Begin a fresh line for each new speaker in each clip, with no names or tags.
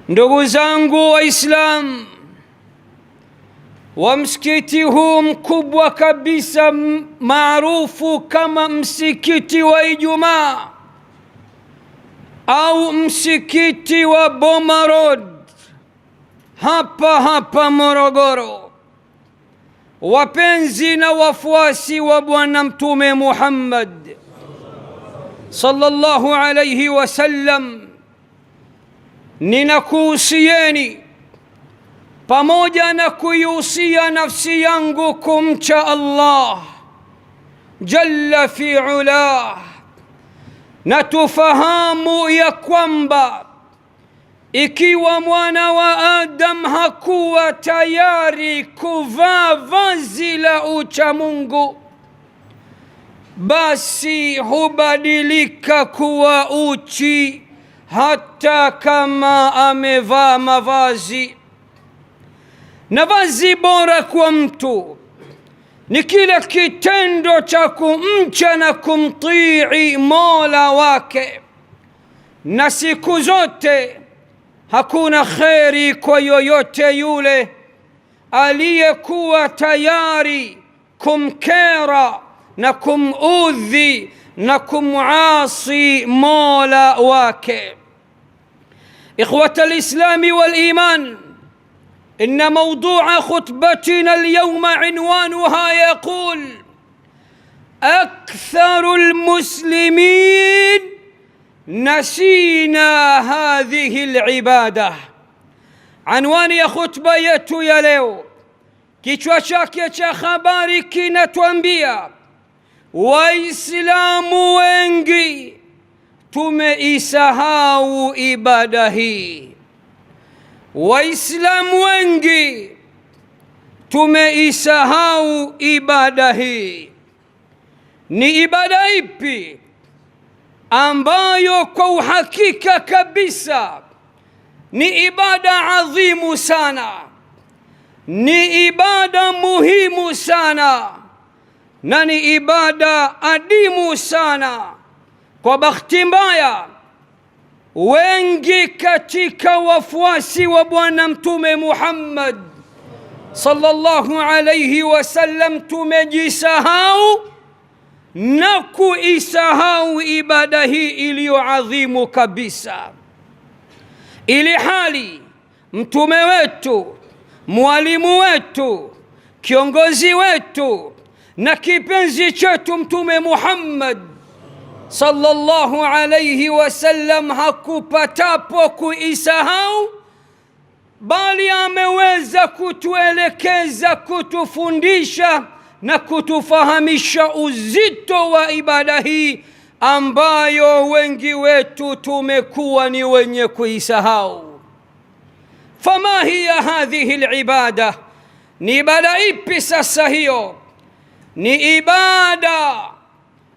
Ndugu zangu Waislamu, wa msikiti huu mkubwa kabisa maarufu kama msikiti wa Ijumaa au msikiti wa Boma Road hapa Morogoro, wapenzi na wafuasi wa Bwana Mtume Muhammad sallallahu alayhi wasallam, ninakuhusieni pamoja na kuihusia nafsi yangu kumcha Allah jalla fi ulah, na tufahamu ya kwamba ikiwa mwana wa Adam hakuwa tayari kuvaa vazi la ucha Mungu, basi hubadilika kuwa uchi hata kama amevaa mavazi. Na vazi bora kwa mtu ni kile kitendo cha kumcha na kumtii Mola wake, na siku zote hakuna kheri kwa yoyote yule aliyekuwa tayari kumkera na kumudhi na kumuasi Mola wake. Ikhwata al-Islami wal-Iman, إن موضوع خطبتنا اليوم عنوانها يقول: أكثر المسلمين نسينا هذه العبادة. عنوان ya khutba yetu ya leo, kichwa chake cha habari kinatuambia Waislamu wengi tumeisahau ibada hii. Waislamu wengi tumeisahau ibada hii. Ni ibada ipi ambayo kwa uhakika kabisa ni ibada adhimu sana, ni ibada muhimu sana, na ni ibada adimu sana? Kwa bahati mbaya, wengi katika wafuasi wa Bwana Mtume Muhammad sallallahu alayhi wasallam tumejisahau na kuisahau ibada hii iliyo adhimu kabisa, ili hali mtume wetu, mwalimu wetu, kiongozi wetu na kipenzi chetu Mtume Muhammad sallallahu alayhi wasallam hakupatapo kuisahau, bali ameweza kutuelekeza, kutufundisha na kutufahamisha uzito wa ibada hii ambayo wengi wetu tumekuwa ni wenye kuisahau. Fama hiya hadhihi al-ibada? Ni ibada ipi sasa hiyo? Ni ibada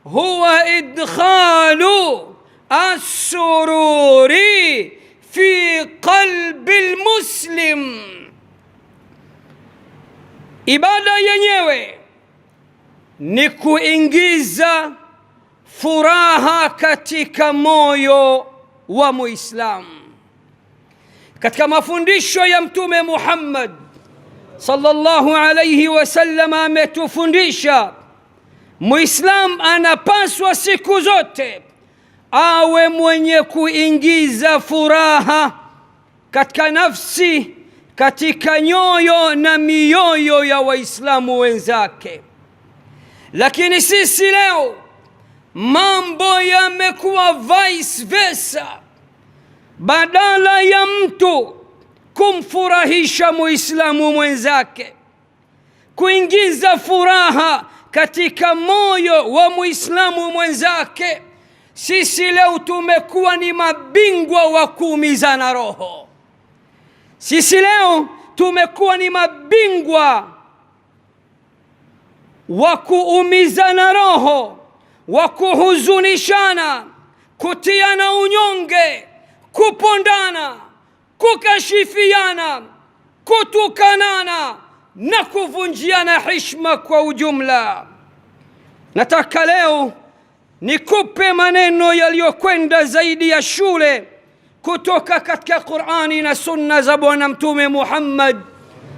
huwa idkhalu as-sururi fi qalbi al-muslim. Ibada yenyewe ni kuingiza furaha katika moyo wa Muislamu. Katika mafundisho ya Mtume Muhammad sallallahu alayhi wasallam ametufundisha Muislam anapaswa siku zote awe mwenye kuingiza furaha katika nafsi, katika nyoyo na mioyo ya Waislamu wenzake. Lakini sisi leo mambo yamekuwa vice versa. Badala ya mtu kumfurahisha Muislamu mwenzake, kuingiza furaha katika moyo wa Muislamu mwenzake, sisi leo tumekuwa ni mabingwa wa kuumizana roho. Sisi leo tumekuwa ni mabingwa wa kuumizana roho, wa kuhuzunishana, kutiana unyonge, kupondana, kukashifiana, kutukanana na kuvunjiana heshima kwa ujumla. Nataka leo nikupe maneno yaliyokwenda zaidi ya shule kutoka katika Qur'ani na sunna za Bwana Mtume Muhammad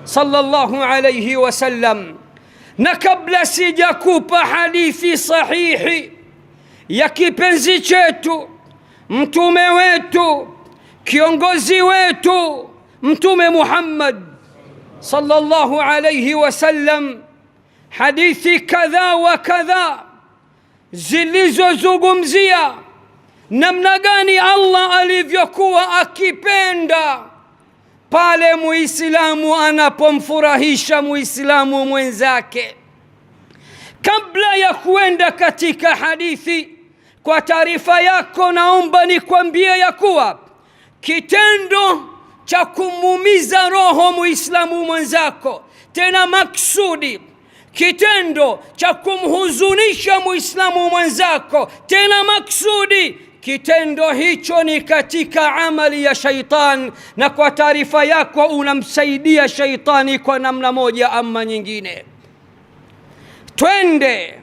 sallallahu alayhi wasallam. Na kabla sijakupa hadithi sahihi ya kipenzi chetu, mtume wetu, kiongozi wetu, Mtume Muhammad sallallahu alayhi wasallam, hadithi kadha wa kadha zilizozungumzia namna gani Allah alivyokuwa akipenda pale Muislamu anapomfurahisha Muislamu mwenzake. Kabla ya kuenda katika hadithi, kwa taarifa yako naomba nikwambie ya kuwa kitendo cha kumuumiza roho Muislamu mwenzako, tena maksudi, kitendo cha kumhuzunisha Muislamu mwenzako tena maksudi, kitendo hicho ni katika amali ya shaitan, na kwa taarifa yako unamsaidia shaitani kwa namna moja ama nyingine. Twende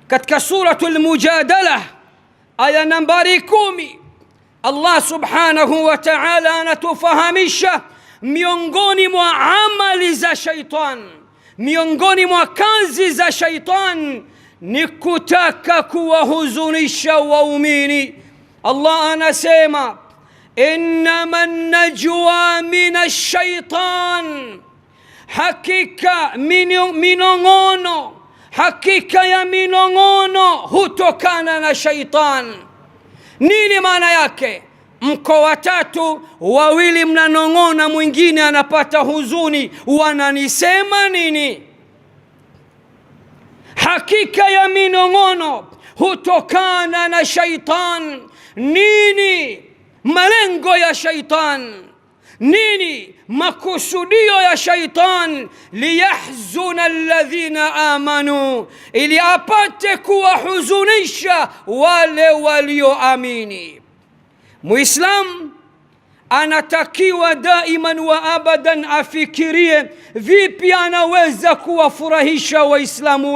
katika suratul Mujadala aya nambari 10. Allah subhanahu wa ta'ala anatufahamisha miongoni mwa amali za shaitan, miongoni mwa kazi za shaitan ni kutaka kuwahuzunisha waumini. Allah anasema innama najwa minash shaitan, hakika minongono, hakika ya minongono hutokana na shaitan. Nini maana yake? Mko watatu, wawili mnanongona, mwingine anapata huzuni, wananisema nini? Hakika ya minongono hutokana na shaitan. Nini malengo ya shaitan? Nini makusudio ya shaitan? Liyahzuna alladhina amanu, ili apate kuwahuzunisha wale walioamini. Muislam anatakiwa daiman wa abadan afikirie vipi anaweza kuwafurahisha Waislamu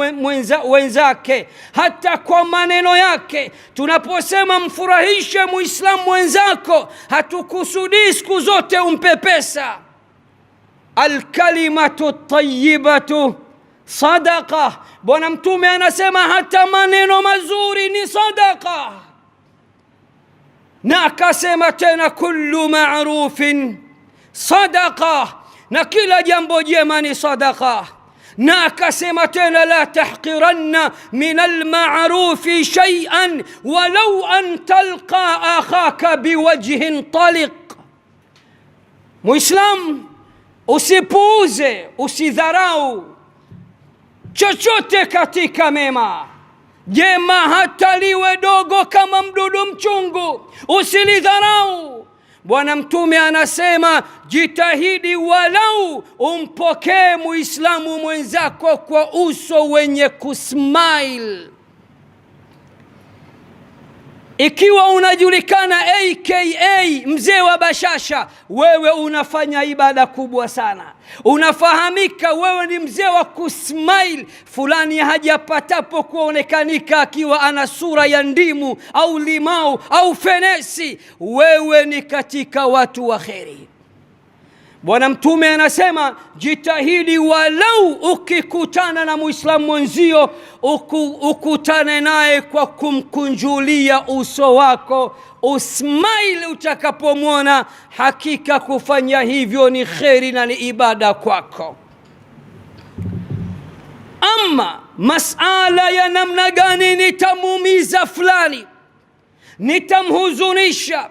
wenzake, hata kwa maneno yake. Tunaposema mfurahishe Muislamu mwenzako, hatukusudii siku zote umpe pesa. Alkalimatu tayyibatu sadaqa. Bwana Mtume anasema hata maneno mazuri ni sadaqa. Na akasema tena kullu ma'rufin sadaqa, na kila jambo jema ni sadaqa. Na akasema tena la tahqiranna min al-ma'rufi shay'an walau an talqa akhaka biwajhin taliq. Muislam, usipuuze, usidharau chochote katika mema. Jema hata liwe dogo kama mdudu mchungu, usilidharau. Bwana Mtume anasema jitahidi walau umpokee Muislamu mwenzako kwa uso wenye kusmile. Ikiwa unajulikana aka mzee wa bashasha, wewe unafanya ibada kubwa sana. Unafahamika wewe ni mzee wa kusmile. Fulani hajapatapo kuonekanika akiwa ana sura ya ndimu au limau au fenesi, wewe ni katika watu wa kheri. Bwana Mtume anasema jitahidi walau ukikutana na Muislamu mwenzio ukutane naye kwa kumkunjulia uso wako, usmile utakapomwona. Hakika kufanya hivyo ni kheri na ni ibada kwako. Ama masala ya namna gani nitamuumiza fulani, nitamhuzunisha,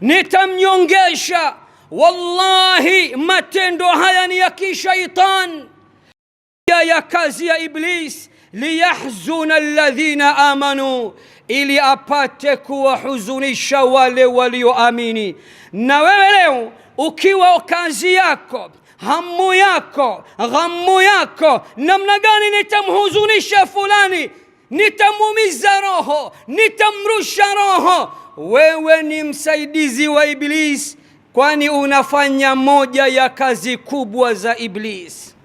nitamnyongesha, wallahi matendo haya ni ya kishaitan, ya kazi ya Iblis. Liyahzuna alladhina amanu, ili apate kuwahuzunisha wale walioamini. Na wewe leo ukiwa kazi yako, hamu yako, ghamu yako, namna gani nitamhuzunisha fulani, nitamuumiza roho, nitamrusha roho, wewe ni msaidizi wa Iblis, kwani unafanya moja ya kazi kubwa za Iblis.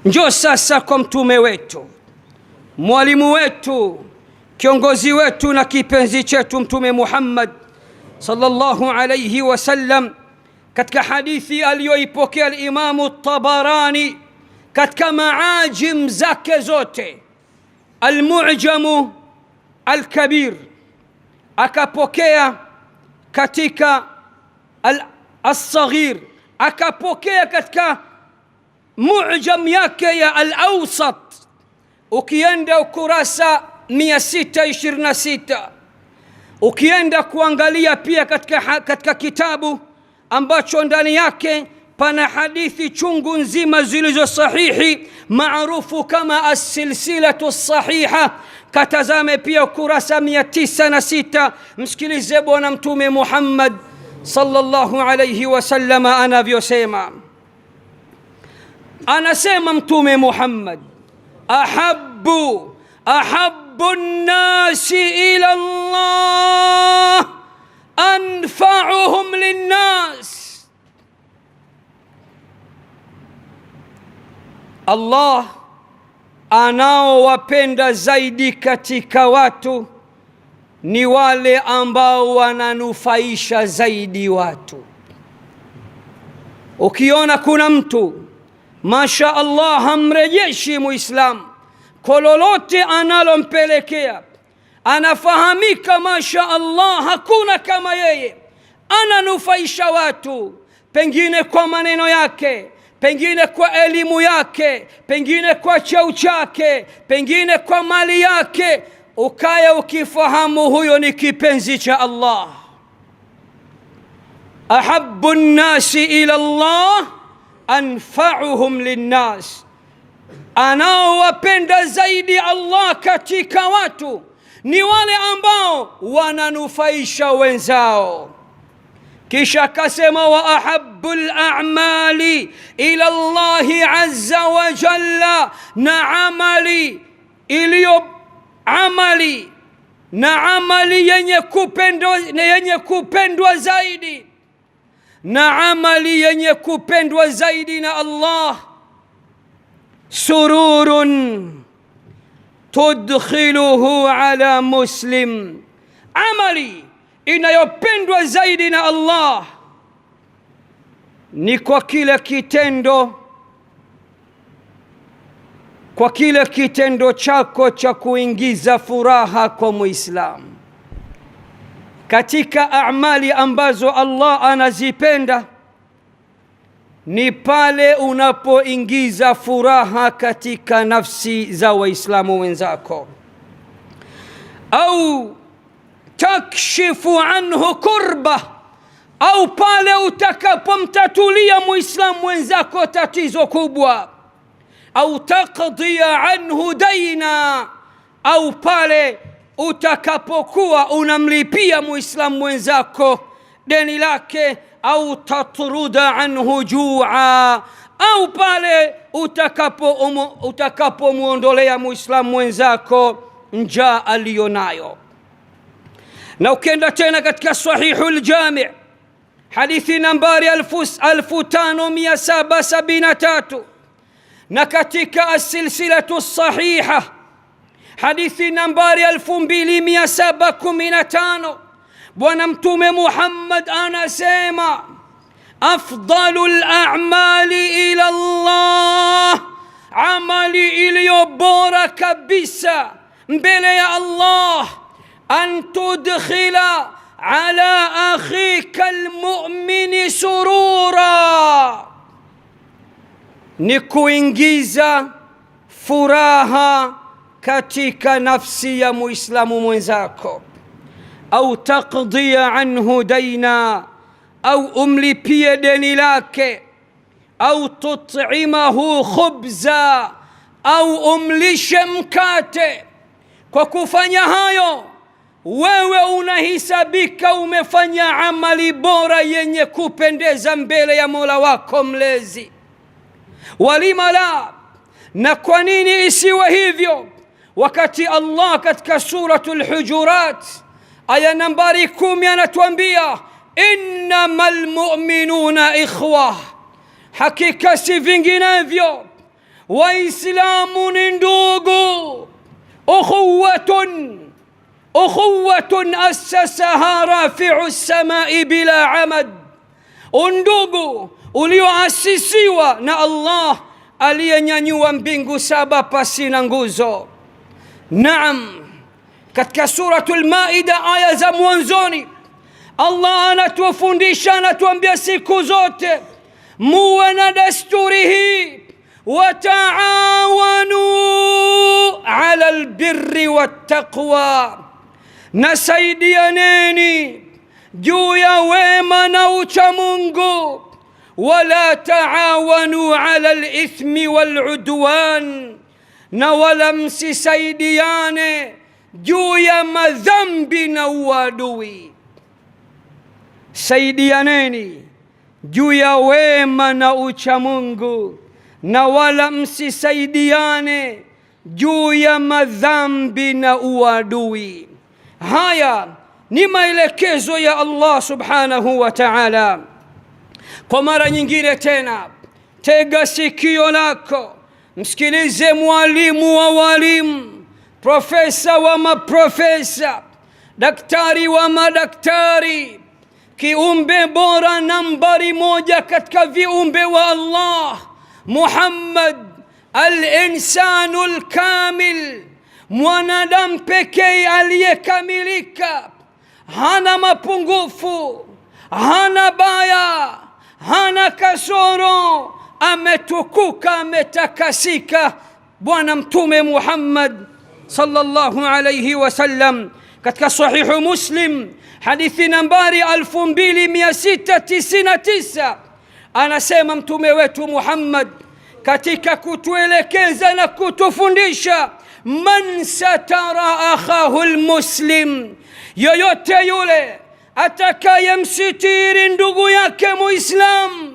Njoo sasa kwa mtume wetu, mwalimu wetu, kiongozi wetu na kipenzi chetu, Mtume Muhammad sallallahu alayhi wasallam katika hadithi aliyoipokea al-Imam at-Tabarani katika maajim zake zote, al-Mu'jam al-Kabir, akapokea katika al-Saghir, akapokea katika Mu'jam yake ya al-Awsat. Ukienda ukurasa 626, ukienda kuangalia pia katika kitabu ambacho ndani yake pana hadithi chungu nzima zilizo sahihi maarufu kama as-silsilatu as-sahiha, katazame pia ukurasa 906. Msikilize bwana Mtume Muhammad sallallahu alayhi wasallam anavyosema. Anasema Mtume Muhammad, ahabbu an-nasi ila Allah anfa'uhum lin-nas. Allah anaowapenda zaidi katika watu ni wale ambao wananufaisha zaidi watu. Ukiona kuna mtu masha Allah hamrejeshi Muislam kwa lolote analompelekea, anafahamika masha Allah hakuna kama yeye, ananufaisha watu, pengine kwa maneno yake, pengine kwa elimu yake, pengine kwa cheo chake, pengine kwa mali yake, ukaya ukifahamu huyo ni kipenzi cha Allah. Ahabbu an-nasi ila Allah anfa'uhum lin-nas, anaowapenda zaidi Allah katika watu ni wale ambao wananufaisha wenzao. Kisha akasema wa ahabbul a'mali ila Allahi azza wa jalla, na amali iliyo amali yenye kupendwa zaidi, na amali yenye kupendwa zaidi na Allah, sururun tudkhiluhu ala muslim, amali inayopendwa zaidi na Allah ni kwa kile kitendo chako cha kuingiza furaha kwa Muislamu. Katika amali ambazo Allah anazipenda ni pale unapoingiza furaha katika nafsi za Waislamu wenzako, au takshifu anhu kurba, au pale utakapomtatulia Muislamu wenzako tatizo kubwa, au taqdiya anhu daina, au pale utakapokuwa unamlipia Muislamu wenzako deni lake, au tatruda anhu jua, au pale utakapomuondolea Muislamu wenzako njaa aliyonayo. Na ukienda tena katika Sahihul Jami' hadithi nambari 5773, na katika as-silsilatu as-sahiha hadithi nambari 2715, bwana Mtume Muhammad anasema afdalul a'mali ila Allah, amali iliyo bora kabisa mbele ya Allah, an tudkhila ala akhika almu'mini surura, ni kuingiza furaha katika nafsi ya Muislamu mwenzako, au taqdiya anhu daina, au umlipie deni lake, au tut'imahu khubza, au umlishe mkate. Kwa kufanya hayo wewe unahisabika umefanya amali bora yenye kupendeza mbele ya Mola wako mlezi. Walima la, na kwa nini isiwe hivyo wakati Allah katika suratul Hujurat aya nambari 10 anatuambia innamal mu'minuna ikhwa, hakika si vinginevyo Waislamu ni ndugu. Ukhuwatun ukhuwatun assasaha rafi'u samai bila amad, undugu ulioasisiwa na Allah aliyenyanyua mbingu saba pasina nguzo. Naam, katika suratul Maida aya za mwanzoni Allah anatufundisha, anatuambia siku zote muwe na desturi hii, wataawanu ala albirri wattaqwa, nasaidianeni juu ya wema na uchamungu, wala taawanu ala alithmi waludwan, na wala msisaidiane juu ya madhambi na uadui. Saidianeni juu ya wema na uchamungu, na wala msisaidiane juu ya madhambi na uadui. Haya ni maelekezo ya Allah subhanahu wa ta'ala. Kwa mara nyingine tena, tega sikio lako, msikilize mwalimu wa walimu, profesa wa maprofesa, daktari wa madaktari, kiumbe bora nambari moja katika viumbe wa Allah, Muhammad al-insanu al-kamil, mwanadamu pekee aliyekamilika, hana mapungufu, hana baya, hana kasoro, ametukuka, ametakasika, Bwana Mtume Muhammad sallallahu alayhi wasallam. Katika sahihu Muslim hadithi nambari 2699 anasema mtume wetu Muhammad katika kutuelekeza na kutufundisha, man satara akhahu almuslim, yoyote yule atakayemsitiri ndugu yake Muislam,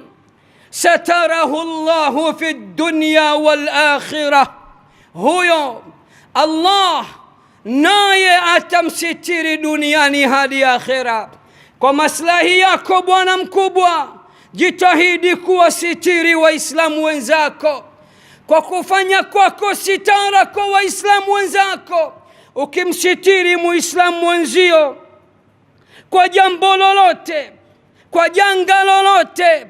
satarahu Allahu fi dunya wal akhirah, huyo Allah naye atamsitiri duniani hadi akhira. Kwa maslahi yako bwana mkubwa, jitahidi kuwasitiri waislamu wenzako kwa kufanya kwako sitara kwa waislamu wenzako. Ukimsitiri muislamu mwenzio kwa jambo lolote, kwa janga lolote,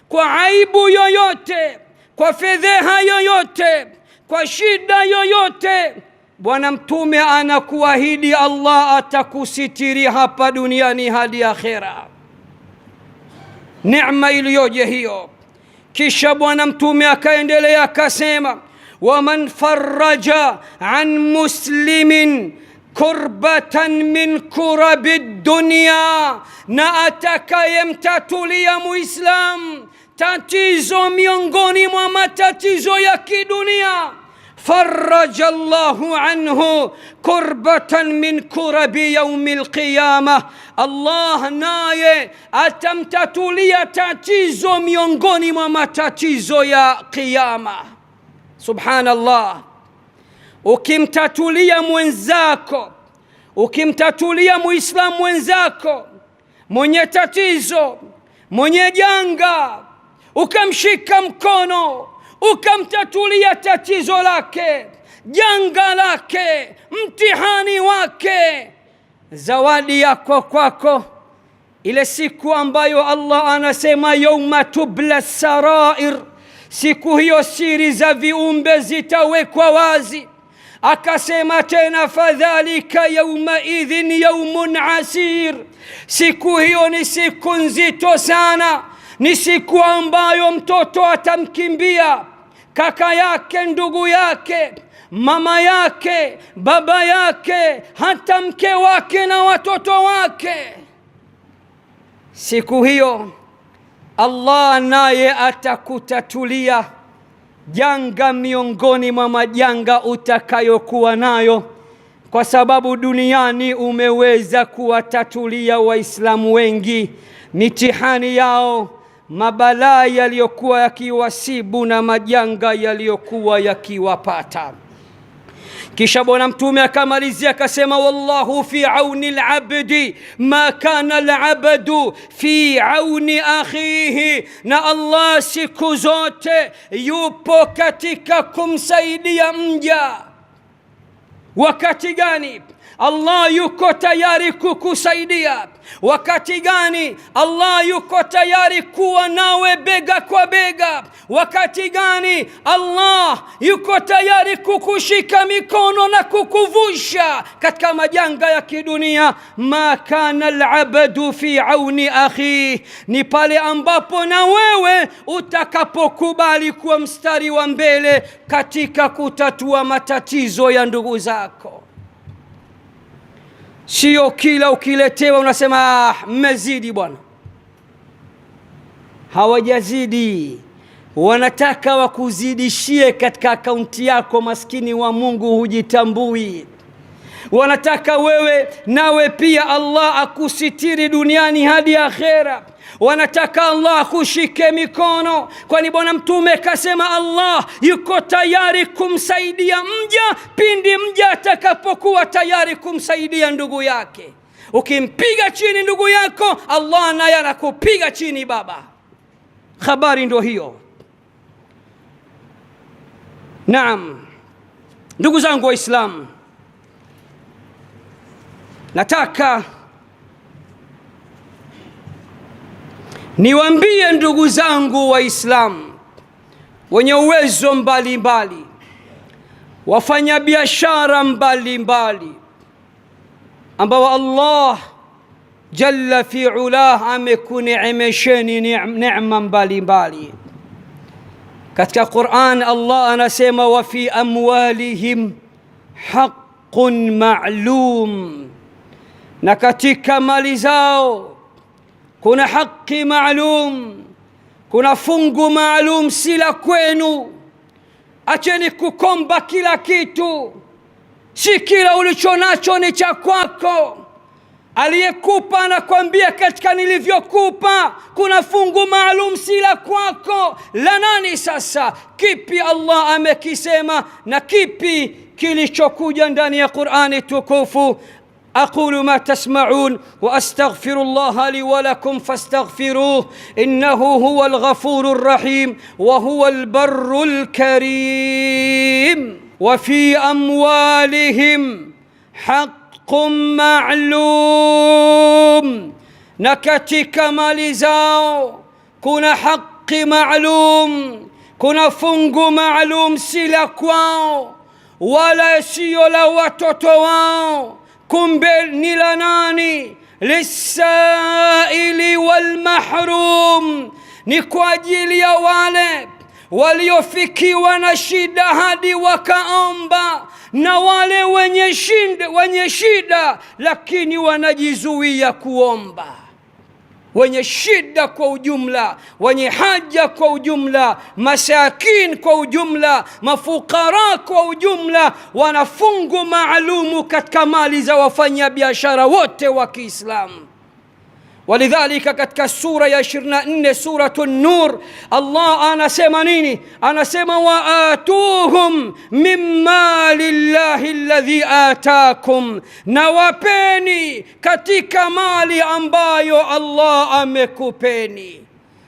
kwa aibu yoyote, kwa fedheha yoyote, kwa shida yoyote, Bwana Mtume anakuahidi Allah atakusitiri hapa duniani hadi akhera. Neema iliyoje hiyo! Kisha Bwana Mtume akaendelea akasema, waman farraja an muslimin kurbatan min kurabi dunya, na atakayemtatulia muislam tatizo miongoni mwa matatizo ya kidunia, فرج الله عنه كربة من كرب يوم القيامة, Allah naye atamtatulia tatizo miongoni mwa matatizo ya kiyama. Subhanallah. Ukimtatulia mwenzako, ukimtatulia muislamu mwenzako mwenye tatizo, mwenye janga, ukamshika mkono, ukamtatulia tatizo lake, janga lake, mtihani wake, zawadi yako kwako ile siku ambayo Allah anasema yauma tubla sarair, siku hiyo siri za viumbe zitawekwa wazi. Akasema tena fadhalika yauma idhin yaumun asir, siku hiyo ni siku nzito sana, ni siku ambayo mtoto atamkimbia kaka yake, ndugu yake, mama yake, baba yake, hata mke wake na watoto wake. Siku hiyo Allah naye atakutatulia janga miongoni mwa majanga utakayokuwa nayo, kwa sababu duniani umeweza kuwatatulia waislamu wengi mitihani yao, mabalaa yaliyokuwa yakiwasibu na majanga yaliyokuwa yakiwapata. Kisha Bwana Mtume akamalizia akasema, wallahu fi auni al-abdi ma kana al-abdu fi auni akhihi, na Allah siku zote yupo katika kumsaidia mja. Wakati gani? Allah yuko tayari kukusaidia? Wakati gani Allah yuko tayari kuwa nawe bega kwa bega? Wakati gani Allah yuko tayari kukushika mikono na kukuvusha katika majanga ya kidunia? Ma kana al-abdu fi auni akhi, ni pale ambapo na wewe utakapokubali kuwa mstari wa mbele katika kutatua matatizo ya ndugu zako. Sio kila ukiletewa unasema mmezidi bwana. Hawajazidi, wanataka wakuzidishie katika akaunti yako. Maskini wa Mungu, hujitambui. Wanataka wewe nawe pia Allah akusitiri duniani hadi akhera. Wanataka Allah akushike mikono, kwani bwana mtume kasema Allah yuko tayari kumsaidia mja pindi mja atakapokuwa tayari kumsaidia ndugu yake. Ukimpiga chini ndugu yako, Allah naye anakupiga chini baba. Habari ndio hiyo. Naam, ndugu zangu Waislamu, nataka niwaambie ndugu zangu Waislamu wenye uwezo mbalimbali, wafanya biashara mbalimbali, ambao Allah jalla fi ulah amekuneemesheni neema mbalimbali. Katika Qur'an Allah anasema wa fi amwalihim haqqun ma'lum, na katika mali zao kuna haki maalum, kuna fungu maalum. Sila kwenu, acheni kukomba kila kitu. Si kila ulichonacho ni cha kwako. Aliyekupa anakuambia katika nilivyokupa kuna fungu maalum, sila kwako. La nani sasa? Kipi Allah amekisema na kipi kilichokuja ndani ya Qur'ani tukufu? أقول ما تسمعون وأستغفر الله لي ولكم فاستغفروه إنه هو الغفور الرحيم وهو البر الكريم. وفي أموالهم حق معلوم، نكتك مال زاو كنا حق معلوم، كنا فنق معلوم سلا كواو ولا سيو لا watoto wao. Kumbe ni la nani? Lisaili wal mahrum, ni kwa ajili ya wale waliofikiwa na shida hadi wakaomba, na wale wenye shida lakini wanajizuia kuomba. Wenye shida kwa ujumla, wenye haja kwa ujumla, masakin kwa ujumla, mafukara kwa ujumla, wanafungu maalumu katika mali za wafanya biashara wote wa Kiislamu. Walidhalika katika sura ya 24 suratu Nur, Allah anasema nini? Anasema wa atuhum mimma lillahi alladhi atakum, na wapeni katika mali ambayo Allah amekupeni.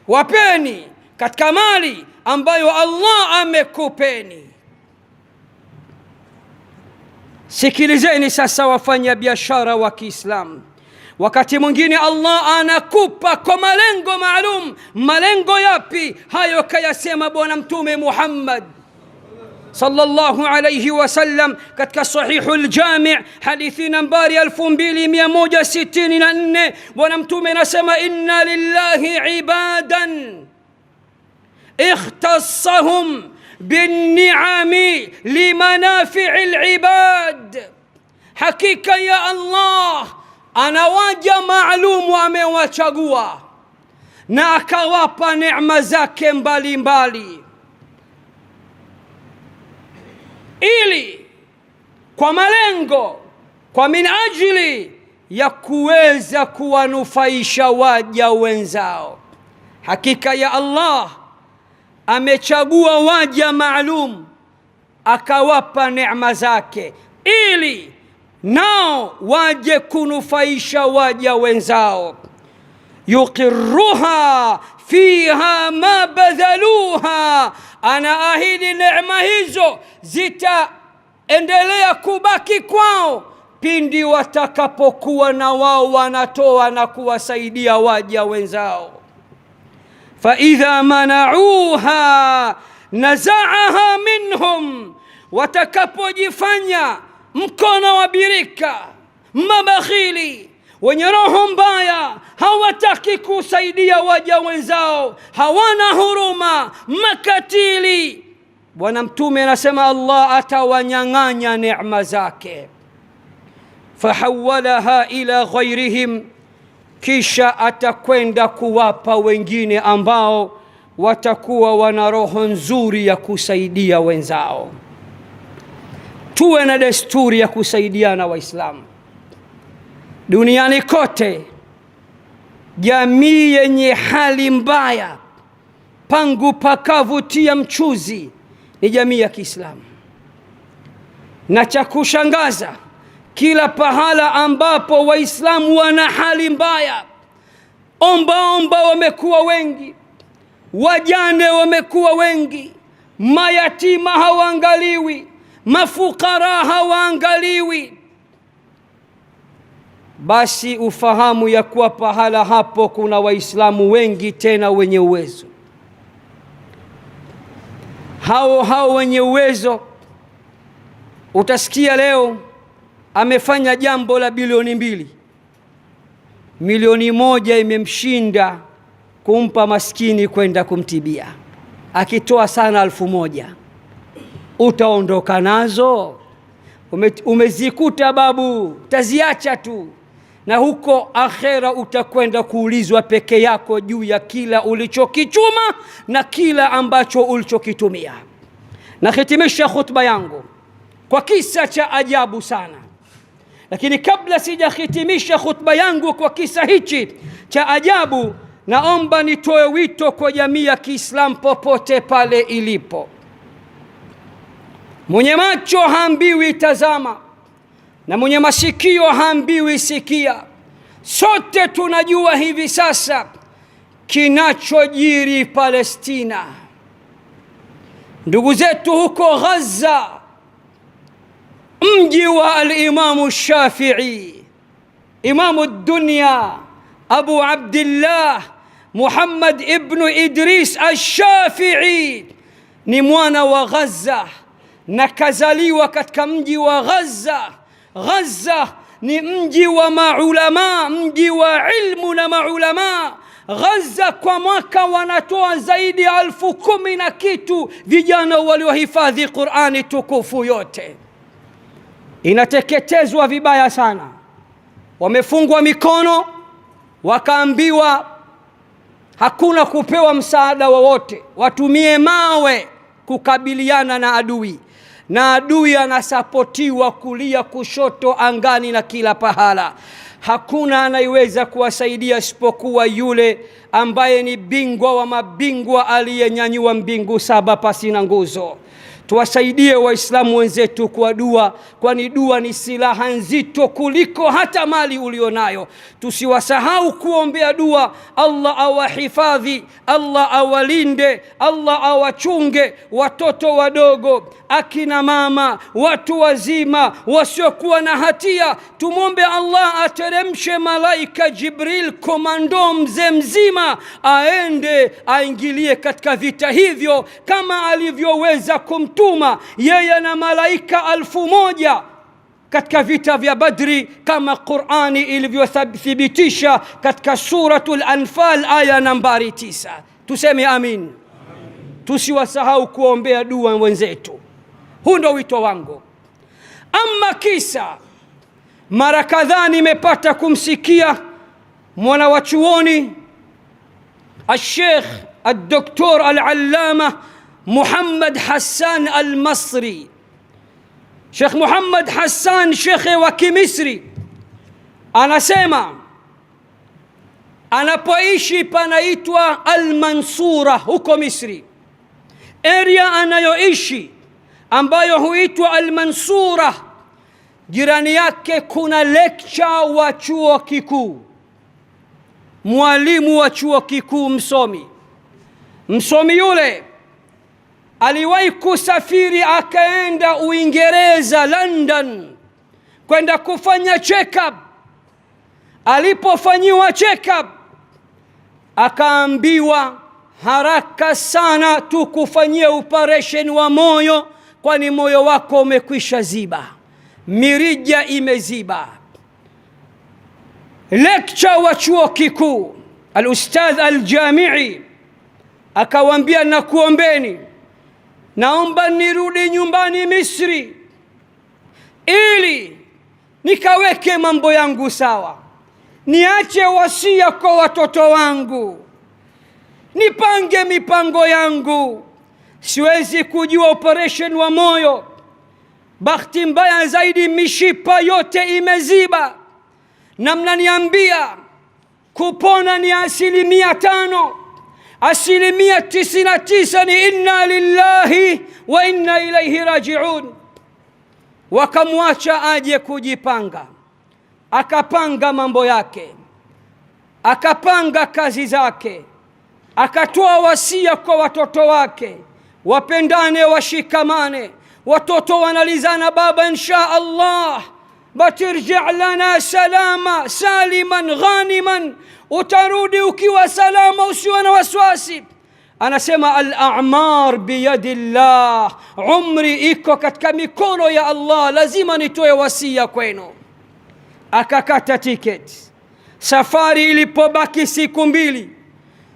Wapeni katika mali ambayo Allah amekupeni. Sikilizeni sasa wafanya biashara wa Kiislamu, wakati mwingine Allah anakupa kwa malengo maalum. Malengo yapi? Hayo kayasema bwana mtume Muhammad sallallahu alayhi wasallam katika Sahihul Jami' hadithi nambari 2164. Bwana mtume anasema inna lillahi ibadan ikhtassahum binni'ami limanafi'il ibad, hakika ya Allah anawaja maalumu amewachagua na akawapa neema zake mbalimbali, ili kwa malengo, kwa minajili ya kuweza kuwanufaisha waja wenzao. Hakika ya Allah amechagua waja maalum akawapa neema zake ili nao waje kunufaisha waja wenzao. Yuqirruha fiha ma badhaluha, anaahidi neema hizo zitaendelea kubaki kwao pindi watakapokuwa na wao wanatoa na kuwasaidia waja wenzao. Fa idha mana'uha naza'aha minhum, watakapojifanya mkono wa birika, mabakhili, wenye roho mbaya, hawataki kusaidia waja wenzao, hawana huruma, makatili, Bwana Mtume anasema Allah atawanyang'anya neema zake. Fahawalaha ila ghairihim, kisha atakwenda kuwapa wengine ambao watakuwa wana roho nzuri ya kusaidia wenzao. Tuwe na desturi ya kusaidiana Waislamu duniani kote. Jamii yenye hali mbaya, pangu pakavutia mchuzi, ni jamii ya Kiislamu. Na cha kushangaza, kila pahala ambapo Waislamu wana hali mbaya, omba wamekuwa wengi, wajane wamekuwa wengi, mayatima hawaangaliwi, mafukara hawaangaliwi. Basi ufahamu ya kuwa pahala hapo kuna Waislamu wengi tena wenye uwezo. Hao wenye uwezo, utasikia leo amefanya jambo la bilioni 2, milioni 1 imemshinda kumpa maskini kwenda kumtibia, akitoa sana 1,000. Utaondoka nazo? Umezikuta babu, taziacha tu, na huko akhera utakwenda kuulizwa peke yako juu ya kila ulichokichuma na kila ambacho ulichokitumia. Na hitimisha khutba yangu kwa kisa cha ajabu sana, lakini kabla sijahitimisha khutba yangu kwa kisa hichi cha ajabu, naomba nitoe wito kwa jamii ya Kiislamu popote pale ilipo. Mwenye macho haambiwi tazama, na mwenye masikio haambiwi sikia. Sote tunajua hivi sasa kinachojiri Palestina. Ndugu zetu huko Gaza, mji wa al-Imamu Shafi'i, Imamu dunya Abu Abdullah Muhammad ibn Idris al-Shafi'i ni mwana wa Gaza na kazaliwa katika mji wa Gaza. Gaza ni mji wa maulama, mji wa ilmu na maulama. Gaza kwa mwaka wanatoa zaidi ya 10,000 na kitu vijana waliohifadhi Qur'ani tukufu yote. Inateketezwa vibaya sana, wamefungwa mikono, wakaambiwa hakuna kupewa msaada wowote, watumie mawe kukabiliana na adui, na adui anasapotiwa kulia, kushoto, angani na kila pahala. Hakuna anayeweza kuwasaidia isipokuwa yule ambaye ni bingwa wa mabingwa, aliyenyanyua mbingu 7 pasi na nguzo. Tuwasaidie Waislamu wenzetu kwa dua, kwani dua ni silaha nzito kuliko hata mali ulionayo. Tusiwasahau kuombea dua. Allah awahifadhi, Allah awalinde, Allah awachunge watoto wadogo, akina mama, watu wazima, wasiokuwa na hatia. Tumwombe Allah ateremshe malaika Jibril, komando mzee mzima, aende aingilie katika vita hivyo kama alivyoweza kumtuma yeye na malaika 1000 katika vita vya Badri, kama Qur'ani ilivyothibitisha katika suratul Anfal aya nambari 9. Tuseme amin. Tusiwasahau kuombea dua wenzetu. Huu ndio wito wangu. Ama kisa, mara kadhaa nimepata kumsikia mwana wa chuoni al-Sheikh al-Doktor al-Allama Muhammad Hassan al-Masri. Sheikh Muhammad Hassan, shekhe wa Kimisri, anasema anapoishi panaitwa Al-Mansura huko Misri. Area anayoishi ambayo huitwa Al-Mansura, jirani yake kuna lecture wa chuo kikuu, mwalimu wa chuo kikuu, msomi yule aliwahi kusafiri akaenda Uingereza, London, kwenda kufanya check up. Alipofanyiwa check up, akaambiwa haraka sana tukufanyia operation wa moyo, kwani moyo wako umekwisha ziba, mirija imeziba. Lecture wa chuo kikuu al-ustadh al-jamii akawaambia, nakuombeni, naomba nirudi nyumbani Misri ili nikaweke mambo yangu sawa, niache wasia kwa watoto wangu, nipange mipango yangu. Siwezi kujua operation wa moyo. Bahati mbaya zaidi mishipa yote imeziba, na mnaniambia kupona ni 5%, 99% ni inna lillahi wa inna ilaihi rajiun. Wakamwacha aje kujipanga, akapanga mambo yake, akapanga kazi zake, akatoa wasia kwa watoto wake, wapendane, washikamane. Watoto wanalizana, baba insha Allah batirji lana salama saliman ghaniman, utarudi ukiwa salama, usiwe na waswasi. Anasema al-a'mar biyadillah, umri iko katika mikono ya Allah, lazima nitoe wasia kwenu. Akakata tiketi. Safari ilipobaki siku 2,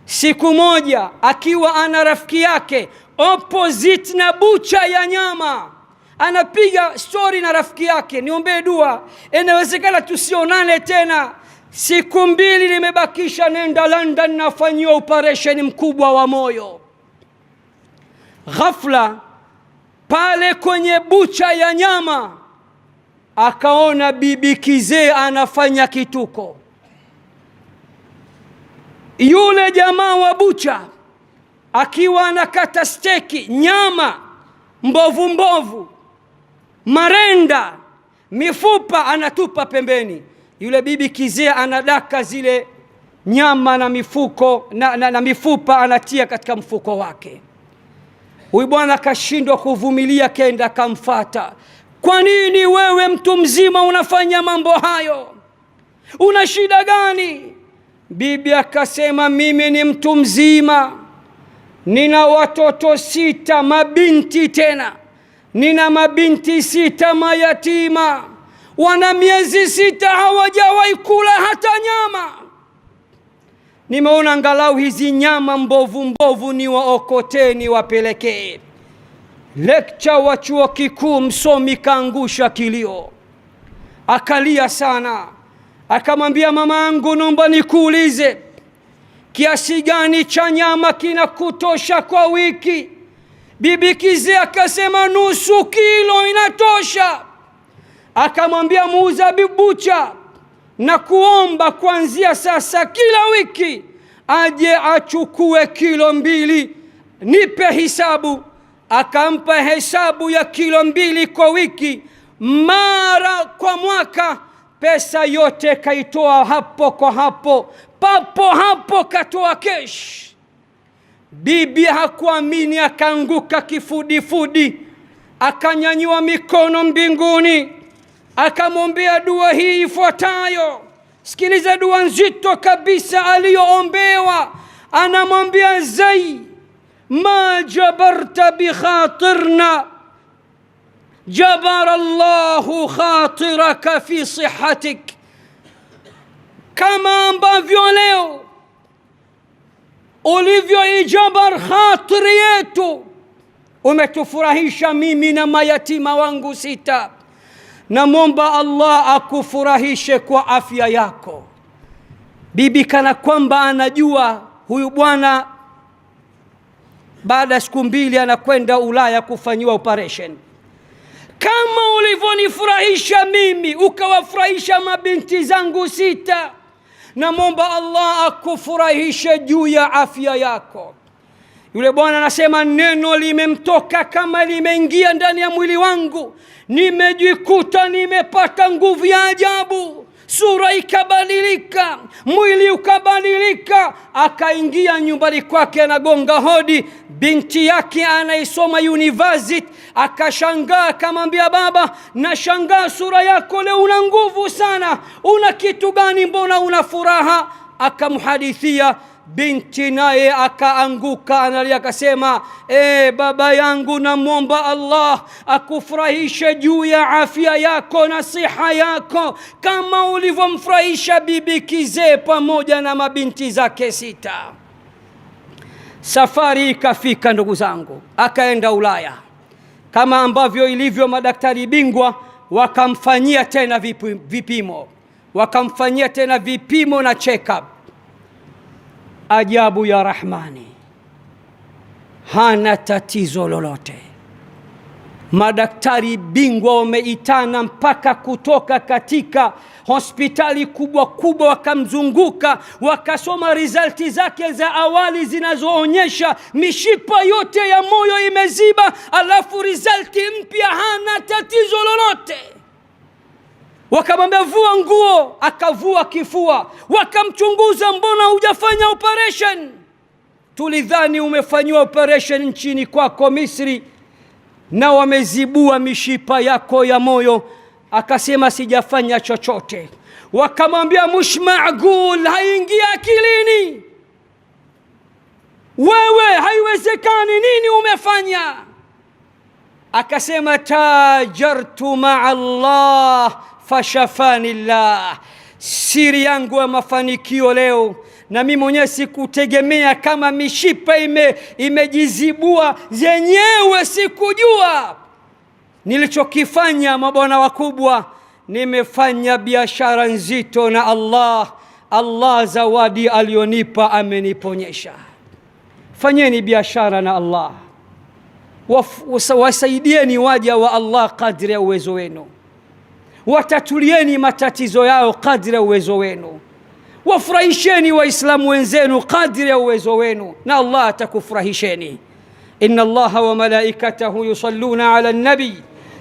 siku moja akiwa ana rafiki yake opposite na bucha ya nyama, anapiga story na rafiki yake, niombee dua, inawezekana tusionane tena, siku 2 nimebakisha, nenda London nafanyiwa operation mkubwa wa moyo. Ghafla pale kwenye bucha ya nyama akaona bibi kizee anafanya kituko. Yule jamaa wa bucha akiwa anakata steki, nyama mbovu mbovu, marenda, mifupa, anatupa pembeni. Yule bibi kizee anadaka zile nyama na mifuko na mifupa, anatia katika mfuko wake. Huyu bwana akashindwa kuvumilia, kenda kamfata. Kwa nini wewe mtu mzima unafanya mambo hayo? Una shida gani? Bibi akasema, mimi ni mtu mzima, nina watoto 6 mabinti, tena nina mabinti 6 mayatima, wana miezi 6 hawajawahi kula hata nyama. Nimeona angalau hizi nyama mbovu mbovu ni waokoteni wapelekee. Lecture wa chuo kikuu, msomi kaangusha kilio, akalia sana. Akamwambia, mama yangu, naomba nikuulize, kiasi gani cha nyama kinakutosha kwa wiki? Bibi kizee akasema, nusu kilo inatosha. Akamwambia muuza bucha, na kuomba kuanzia sasa kila wiki aje achukue kilo 2, nipe hisabu. Akampa hesabu ya kilo 2 kwa wiki, mara kwa mwaka. Pesa yote kaitoa hapo kwa hapo, papo hapo katoa kesh. Bibi hakuamini, akaanguka kifudifudi, akanyanyua mikono mbinguni, akamwombea dua hii ifuatayo. Sikiliza dua nzito kabisa aliyoombewa. Anamwambia, zai ma jabarta bi khatirna jabara Allahu khatiraka fi sihatik. Kama ambavyo leo ulivyoijabar khatiri yetu, umetufurahisha mimi na mayatima wangu 6, namwomba Allah akufurahishe kwa afya yako. Bibi kana kwamba anajua huyu bwana baada ya siku 2 anakwenda Ulaya kufanyiwa operation. Kama ulivyonifurahisha mimi ukawafurahisha mabinti zangu 6, namwomba Allah akufurahishe juu ya afya yako. Yule bwana anasema, neno limemtoka kama limeingia ndani ya mwili wangu, nimejikuta nimepata nguvu ya ajabu. sura ikabadilika, mwili ukabadilika. Akaingia nyumbani kwake, anagonga hodi, binti yake anaisoma university. Akashangaa, akamwambia, baba, nashangaa sura yako leo una nguvu sana, una kitu gani, mbona una furaha? Akamhadithia. Binti naye akaanguka analia, akasema, baba yangu, namwomba Allah akufurahishe juu ya afya yako na siha yako kama ulivyomfurahisha bibi kizee pamoja na mabinti zake 6. Safari ikafika, ndugu zangu, akaenda Ulaya. Kama ambavyo ilivyo madaktari bingwa, wakamfanyia tena vipimo, wakamfanyia tena vipimo na check up. Ajabu ya Rahmani, hana tatizo lolote. Madaktari bingwa wameitana mpaka kutoka katika hospitali kubwa kubwa, wakamzunguka, wakasoma resulti zake za awali zinazoonyesha mishipa yote ya moyo imeziba, alafu resulti mpya hana tatizo lolote. Wakamwambia, vua nguo, akavua kifua. Wakamchunguza, mbona hujafanya operation? Tulidhani umefanywa operation nchini kwako Misri na wamezibua mishipa yako ya moyo. Akasema, sijafanya chochote. Wakamwambia, mush maagul, haingia akilini, wewe haiwezekani, nini umefanya? Akasema, tajartu ma'a Allah fashafani Allah. Siri yangu ya mafanikio leo, na mimi mwenyewe sikutegemea kama mishipa imejizibua zenyewe, sikujua. Nilichokifanya, mabwana wakubwa, nimefanya biashara nzito na Allah. Allah zawadi alionipa ameniponyesha. Fanyeni biashara na Allah, wasaidieni waja wa Allah kadri ya uwezo wenu, watatulieni matatizo yao kadri ya uwezo wenu, wafurahisheni waislamu wenzenu kadri ya uwezo wenu, na Allah atakufurahisheni. inna Allaha wa malaikatahu yusalluna ala nabi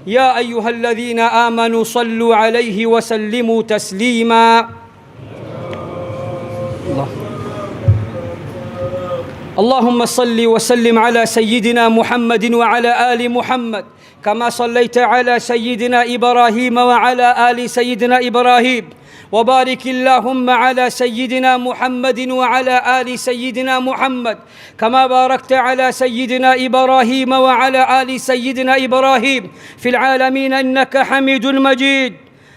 ya ayuha alladhina amanu sallu alayhi wa sallimu taslima. اللهم صل وسلم على سيدنا محمد وعلى آل محمد كما صليت على سيدنا إبراهيم وعلى آل سيدنا إبراهيم، وبارك اللهم على سيدنا محمد وعلى آل سيدنا محمد كما باركت على سيدنا إبراهيم وعلى آل سيدنا إبراهيم في العالمين إنك حميد مجيد.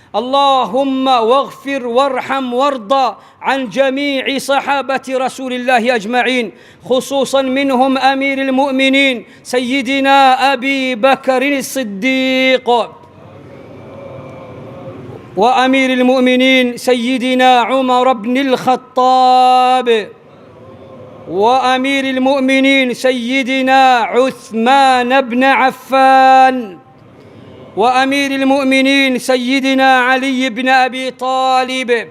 اللهم واغفر وارحم وارضى عن جميع صحابة رسول الله أجمعين، خصوصا منهم أمير المؤمنين سيدنا أبي بكر الصديق، وأمير المؤمنين سيدنا عمر بن الخطاب، وأمير المؤمنين سيدنا عثمان بن عفان، وأمير المؤمنين سيدنا علي بن أبي طالب.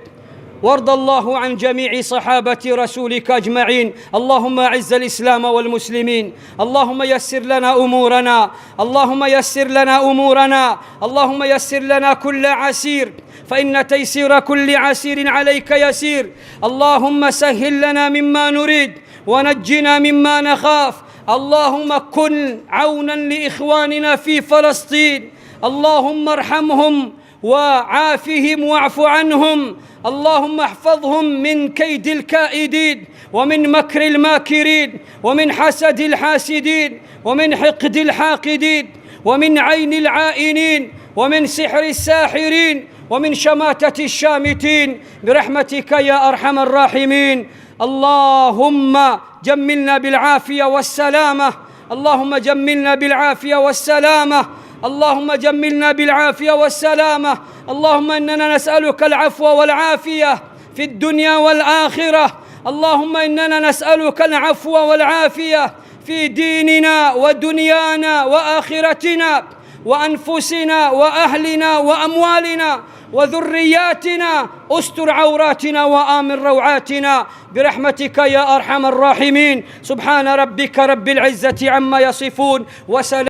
وارض الله عن جميع صحابة رسولك أجمعين. اللهم أعز الإسلام والمسلمين، اللهم يسر لنا أمورنا، اللهم يسر لنا أمورنا، اللهم يسر لنا كل عسير، فإن تيسير كل عسير عليك يسير. اللهم سهل لنا مما نريد ونجنا مما نخاف. اللهم كن عونا لإخواننا في فلسطين، اللهم ارحمهم وعافهم واعف عنهم. اللهم احفظهم من كيد الكائدين ومن مكر الماكرين ومن حسد الحاسدين ومن حقد الحاقدين ومن عين العائنين ومن سحر الساحرين ومن شماتة الشامتين برحمتك يا أرحم الراحمين. اللهم جملنا بالعافية والسلامة، اللهم جملنا بالعافية والسلامة، اللهم جملنا بالعافية والسلامة. اللهم إننا نسألك العفو والعافية في الدنيا والآخرة. اللهم إننا نسألك العفو والعافية في ديننا ودنيانا وآخرتنا وأنفسنا وأهلنا وأموالنا وذرياتنا. استر عوراتنا وآمن روعاتنا برحمتك يا أرحم الراحمين. سبحان ربك رب العزة عما يصفون وسلام